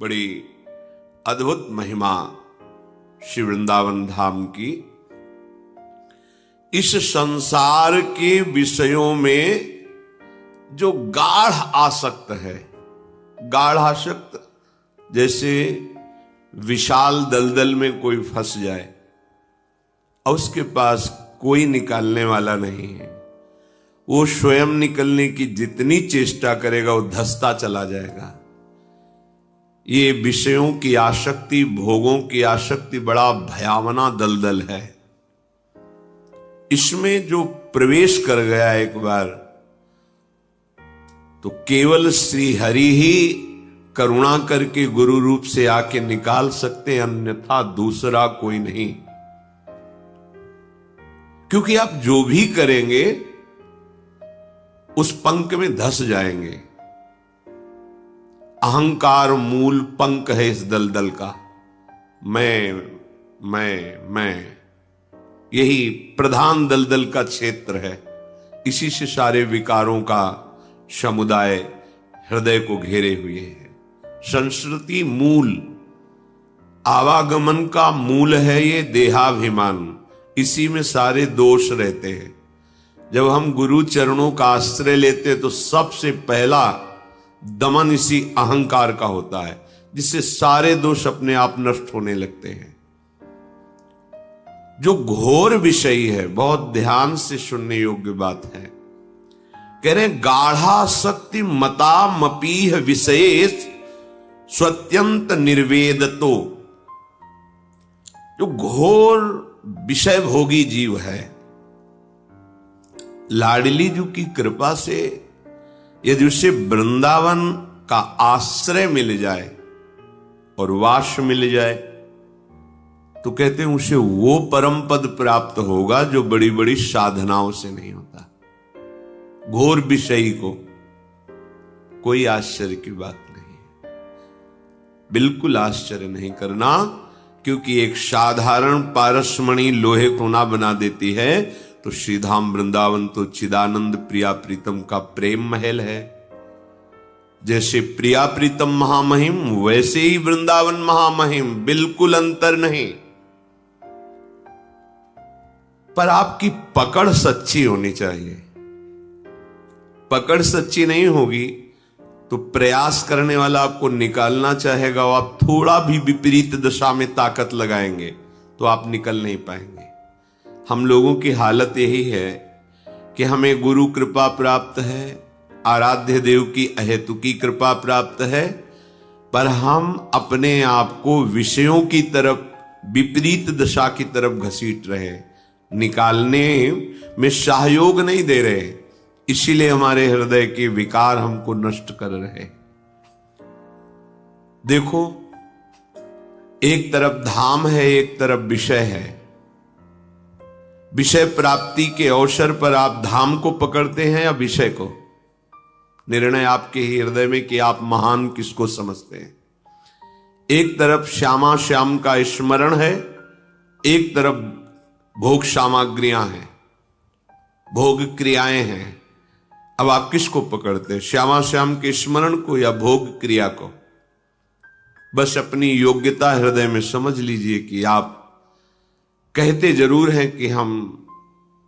बड़ी अद्भुत महिमा श्री वृंदावन धाम की। इस संसार के विषयों में जो गाढ़ आसक्त है, गाढ़ आसक्त जैसे विशाल दलदल में कोई फंस जाए और उसके पास कोई निकालने वाला नहीं है, वो स्वयं निकलने की जितनी चेष्टा करेगा वो धंसता चला जाएगा। ये विषयों की आसक्ति, भोगों की आसक्ति बड़ा भयावना दलदल है। इसमें जो प्रवेश कर गया एक बार, तो केवल श्री हरि ही करुणा करके गुरु रूप से आके निकाल सकते, अन्यथा दूसरा कोई नहीं। क्योंकि आप जो भी करेंगे उस पंख में धंस जाएंगे। अहंकार मूल पंख है इस दलदल का। मैं यही प्रधान दलदल का क्षेत्र है। इसी से सारे विकारों का समुदाय हृदय को घेरे हुए है। संस्कृति मूल, आवागमन का मूल है ये देहाभिमान। इसी में सारे दोष रहते हैं। जब हम गुरु चरणों का आश्रय लेते तो सबसे पहला दमन इसी अहंकार का होता है, जिससे सारे दोष अपने आप नष्ट होने लगते हैं। जो घोर विषय है, बहुत ध्यान से सुनने योग्य बात है। कह रहे गाढ़ा शक्ति मता मपीह विशेष स्वत्यंत निर्वेदतो। जो घोर विषय भोगी जीव है, लाडली जी की कृपा से यदि उसे वृंदावन का आश्रय मिल जाए और वास मिल जाए, तो कहते हैं उसे वो परम पद प्राप्त होगा जो बड़ी बड़ी साधनाओं से नहीं होता। घोर विषयी को कोई आश्चर्य की बात नहीं है, बिल्कुल आश्चर्य नहीं करना, क्योंकि एक साधारण पारसमणि लोहे को ना बना देती है, तो श्रीधाम वृंदावन तो चिदानंद प्रिया प्रीतम का प्रेम महल है। जैसे प्रिया प्रीतम महामहिम, वैसे ही वृंदावन महामहिम, बिल्कुल अंतर नहीं। पर आपकी पकड़ सच्ची होनी चाहिए। पकड़ सच्ची नहीं होगी तो प्रयास करने वाला आपको निकालना चाहेगा, और आप थोड़ा भी विपरीत दिशा में ताकत लगाएंगे तो आप निकल नहीं पाएंगे। हम लोगों की हालत यही है कि हमें गुरु कृपा प्राप्त है, आराध्य देव की अहेतुकी कृपा प्राप्त है, पर हम अपने आप को विषयों की तरफ, विपरीत दिशा की तरफ घसीट रहे, निकालने में सहयोग नहीं दे रहे। इसीलिए हमारे हृदय के विकार हमको नष्ट कर रहे। देखो, एक तरफ धाम है, एक तरफ विषय है। विषय प्राप्ति के अवसर पर आप धाम को पकड़ते हैं या विषय को? निर्णय आपके ही हृदय में कि आप महान किसको समझते हैं। एक तरफ श्यामा श्याम का स्मरण है, एक तरफ भोग सामग्रियां हैं, भोग क्रियाएं हैं। अब आप किसको पकड़ते हैं, श्यामा श्याम के स्मरण को या भोग क्रिया को? बस अपनी योग्यता हृदय में समझ लीजिए कि आप कहते जरूर हैं कि हम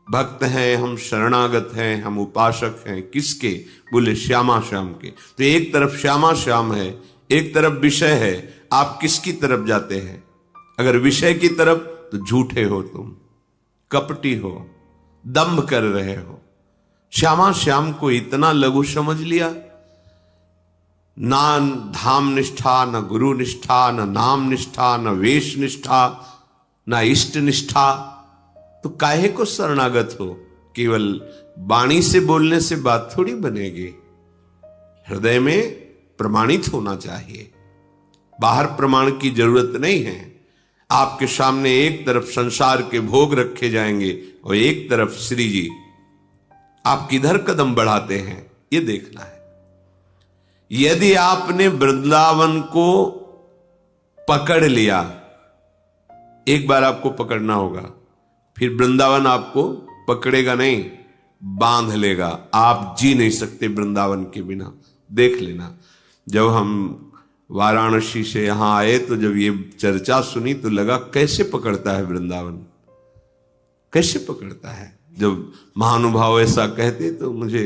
भक्त हैं, हम शरणागत हैं, हम उपासक हैं। किसके? बोले श्यामा श्याम के। तो एक तरफ श्यामा श्याम है, एक तरफ विषय है। आप किसकी तरफ जाते हैं? अगर विषय की तरफ तो झूठे हो, तुम कपटी हो, दंभ कर रहे हो। श्यामा श्याम को इतना लघु समझ लिया, ना धाम निष्ठा, न गुरु निष्ठा, न नाम निष्ठा, न वेश निष्ठा, न इष्ट निष्ठा। तो काहे को शरणागत हो? केवल वाणी से बोलने से बात थोड़ी बनेगी, हृदय में प्रमाणित होना चाहिए। बाहर प्रमाण की जरूरत नहीं है। आपके सामने एक तरफ संसार के भोग रखे जाएंगे और एक तरफ श्री जी। आप किधर कदम बढ़ाते हैं ये देखना है। यदि आपने वृंदावन को पकड़ लिया, एक बार आपको पकड़ना होगा, फिर वृंदावन आपको पकड़ेगा नहीं, बांध लेगा। आप जी नहीं सकते वृंदावन के बिना। देख लेना, जब हम वाराणसी से यहां आए तो जब ये चर्चा सुनी तो लगा कैसे पकड़ता है वृंदावन, कैसे पकड़ता है। जब महानुभाव ऐसा कहते तो मुझे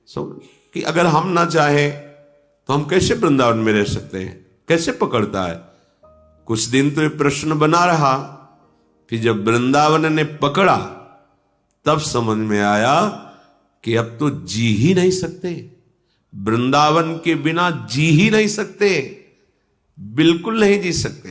समझ कि अगर हम ना चाहे तो हम कैसे वृंदावन में रह सकते हैं, कैसे पकड़ता है। कुछ दिन तो ये प्रश्न बना रहा, फिर जब वृंदावन ने पकड़ा तब समझ में आया कि अब तो जी ही नहीं सकते, वृंदावन के बिना जी ही नहीं सकते, बिल्कुल नहीं जी सकते।